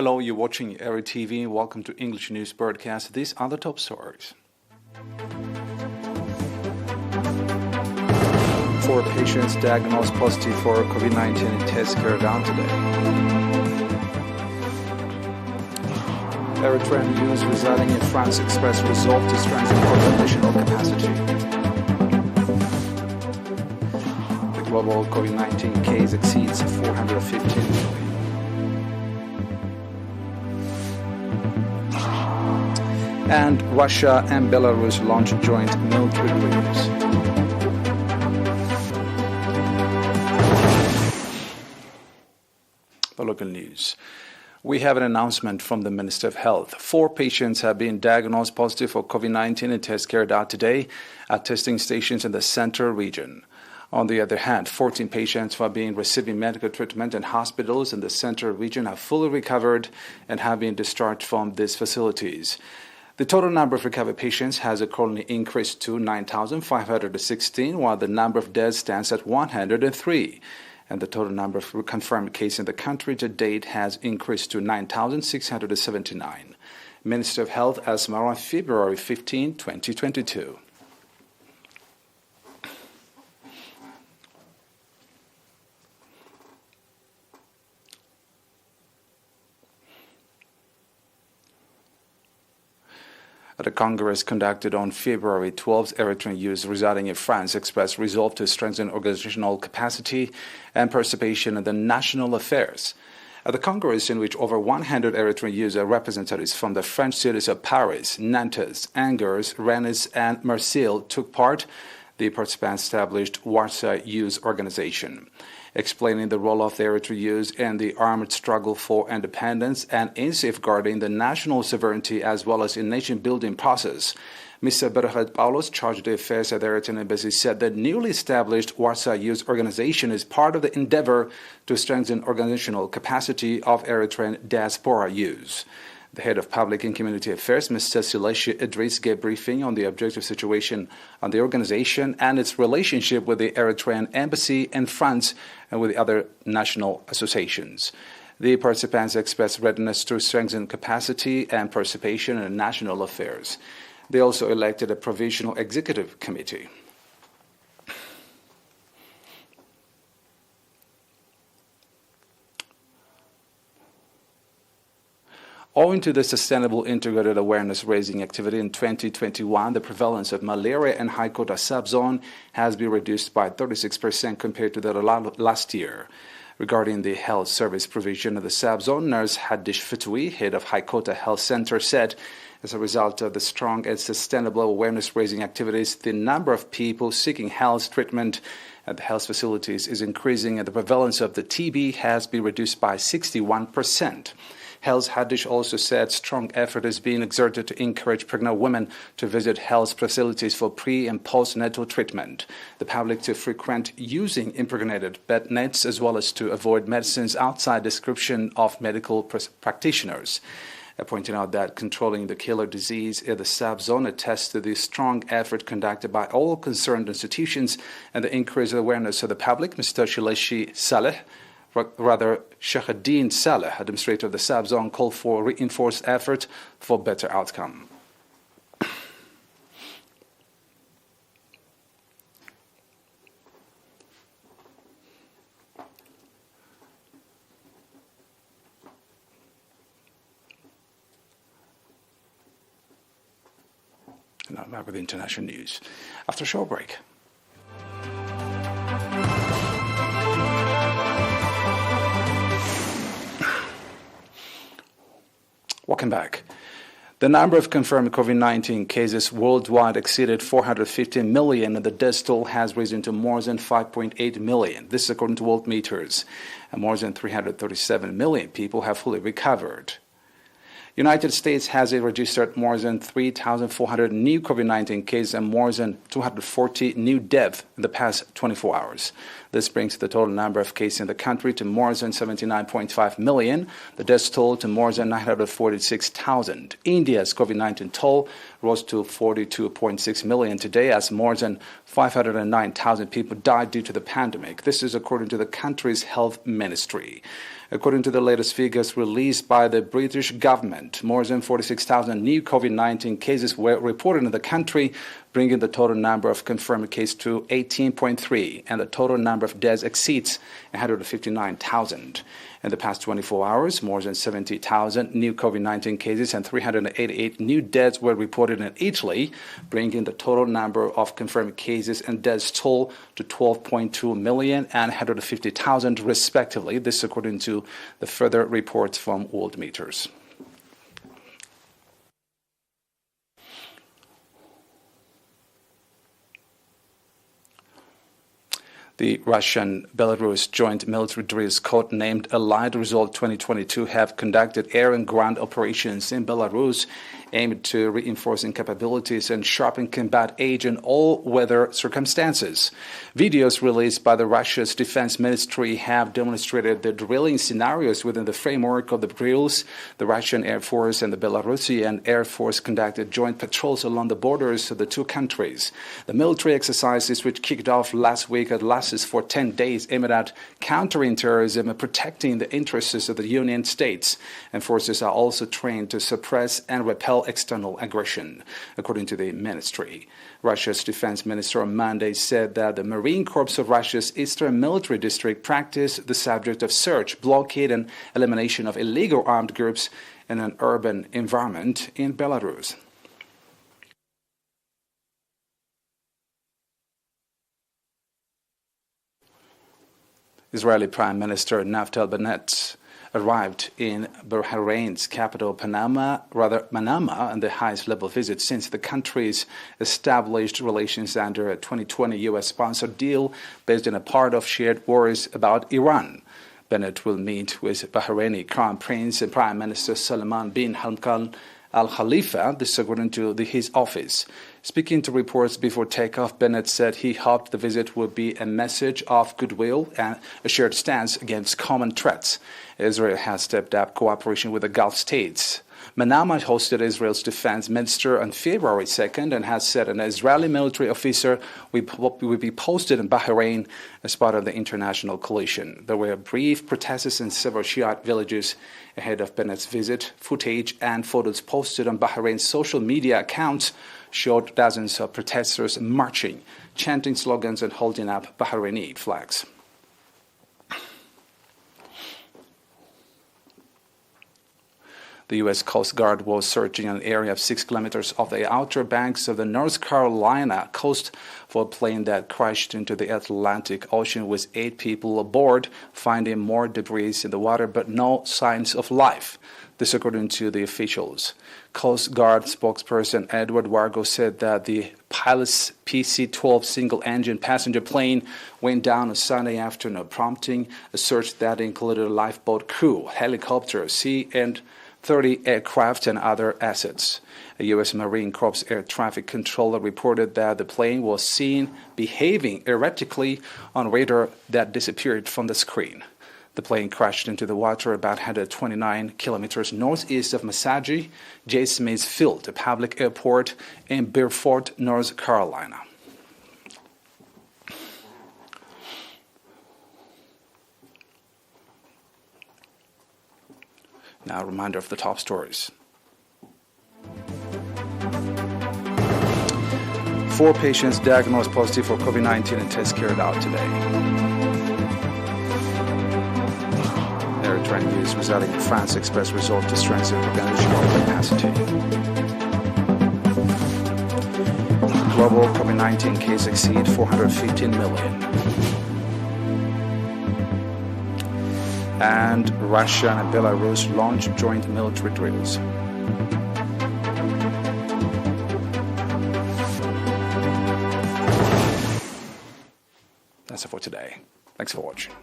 Hello, you're watching ERi-TV. Welcome to English News Broadcast. These are the top stories. 4 patients diagnosed positive for COVID-19 tests carried out today. Eritrean youths residing in France expressed resolve to strengthen organizational capacity. The global COVID-19 case exceeds 415 million. And Russia and Belarus launch joint military drills. The local news. We have an announcement from the Minister of Health. 4 patients have been diagnosed positive for COVID-19 in tests carried out today at testing stations in the Central region. On the other hand, 14 patients who have been receiving medical treatment in hospitals in the Central region have fully recovered and have been discharged from these facilities. The total number of recovered patients has accordingly increased to 9,516, while the number of deaths stands at 103. And the total number of confirmed cases in the country to date has increased to 9,679. Minister of Health Asmara on February 15, 2022. At a Congress conducted on February 12, Eritrean youths residing in France expressed resolve to strengthen organizational capacity and participation in the national affairs. At the Congress, in which over 100 Eritrean youths are representatives from the French cities of Paris, Nantes, Angers, Rennes, and Marseille took part, the participants established Warsaw Youth Organization. Explaining the role of the Eritrean youths in the armed struggle for independence and in safeguarding the national sovereignty as well as in nation-building process. Mr. Berhad Paulos, chargé d'affaires at the Eritrean Embassy, said the newly established Warsaw Youth Organization is part of the endeavor to strengthen organizational capacity of Eritrean diaspora youths. The head of Public and Community Affairs, Mr. Sileshi Idris, gave briefing on the objective situation on the organization and its relationship with the Eritrean Embassy in France and with the other national associations. The participants expressed readiness to strengthen capacity and participation in national affairs. They also elected a provisional executive committee. Owing to the sustainable integrated awareness-raising activity in 2021, the prevalence of malaria in Haikota subzone has been reduced by 36% compared to the last year. Regarding the health service provision of the subzone, Nurse Hadish Fitoui, head of Haikota Health Center, said, as a result of the strong and sustainable awareness-raising activities, the number of people seeking health treatment at the health facilities is increasing and the prevalence of the TB has been reduced by 61%. Health Hadish also said strong effort is being exerted to encourage pregnant women to visit health facilities for pre- and postnatal treatment, the public to frequent using impregnated bed nets as well as to avoid medicines outside description of medical practitioners. Pointing out that controlling the killer disease in the subzone attests to the strong effort conducted by all concerned institutions and the increased awareness of the public. Mr. Shileshi Saleh, Shahaddin Saleh, administrator of the subzone, called for reinforced effort for better outcome. Now back with the international news. After a short break. Welcome back. The number of confirmed COVID-19 cases worldwide exceeded 415 million, and the death toll has risen to more than 5.8 million. This is according to world meters. And more than 337 million people have fully recovered. United States has registered more than 3,400 new COVID-19 cases and more than 240 new deaths in the past 24 hours. This brings the total number of cases in the country to more than 79.5 million, the death toll to more than 946,000. India's COVID-19 toll rose to 42.6 million today as more than 509,000 people died due to the pandemic. This is according to the country's health ministry. According to the latest figures released by the British government, more than 46,000 new COVID-19 cases were reported in the country, bringing the total number of confirmed cases to 18.3, and the total number of deaths exceeds 159,000. In the past 24 hours, more than 70,000 new COVID-19 cases and 388 new deaths were reported in Italy, bringing the total number of confirmed cases and deaths toll to 12.2 million and 150,000 respectively. This according to the further reports from World Meters. The Russian-Belarus Joint Military Drills, codenamed Allied Resolve 2022, have conducted air and ground operations in Belarus aimed to reinforcing capabilities and sharpen combat aid in all-weather circumstances. Videos released by the Russia's Defense Ministry have demonstrated the drilling scenarios within the framework of the drills. The Russian Air Force and the Belarusian Air Force conducted joint patrols along the borders of the two countries. The military exercises, which kicked off last week, lasts for 10 days, aimed at countering terrorism and protecting the interests of the United States. And forces are also trained to suppress and repel external aggression, according to the ministry. Russia's defense minister on Monday said that the Marine Corps of Russia's Eastern Military District practiced the subject of search, blockade, and elimination of illegal armed groups in an urban environment in Belarus. Israeli Prime Minister Naftali Bennett arrived in Bahrain's capital, Manama, on the highest-level visit since the countries established relations under a 2020 U.S.-sponsored deal based on a part of shared worries about Iran. Bennett will meet with Bahraini Crown Prince and Prime Minister Salman bin Hamdan Al Khalifa, this according to his office. Speaking to reports before takeoff, Bennett said he hoped the visit would be a message of goodwill and a shared stance against common threats. Israel has stepped up cooperation with the Gulf states. Manama hosted Israel's defense minister on February 2nd and has said an Israeli military officer will be posted in Bahrain as part of the international coalition. There were brief protests in several Shiite villages ahead of Bennett's visit. Footage and photos posted on Bahrain's social media accounts showed dozens of protesters marching, chanting slogans and holding up Bahraini flags. The U.S. Coast Guard was searching an area of 6 kilometers off the outer banks of the North Carolina coast for a plane that crashed into the Atlantic Ocean with 8 people aboard, finding more debris in the water but no signs of life. This according to the officials. Coast Guard spokesperson Edward Wargo said that the pilot's PC-12 single-engine passenger plane went down on Sunday afternoon, prompting a search that included a lifeboat crew, helicopter, and 30 aircraft and other assets. A U.S. Marine Corps air traffic controller reported that the plane was seen behaving erratically on radar that disappeared from the screen. The plane crashed into the water about 129 kilometers northeast of Massagee J. Smith Field, a public airport in Beaufort, North Carolina. Now, a reminder of the top stories. 4 patients diagnosed positive for COVID-19 and tests carried out today. Eritrean news residing in France expressed resolve to strengthen organizational capacity. Global COVID-19 cases exceed 415 million. And Russia and Belarus launch joint military drills. That's it for today. Thanks for watching.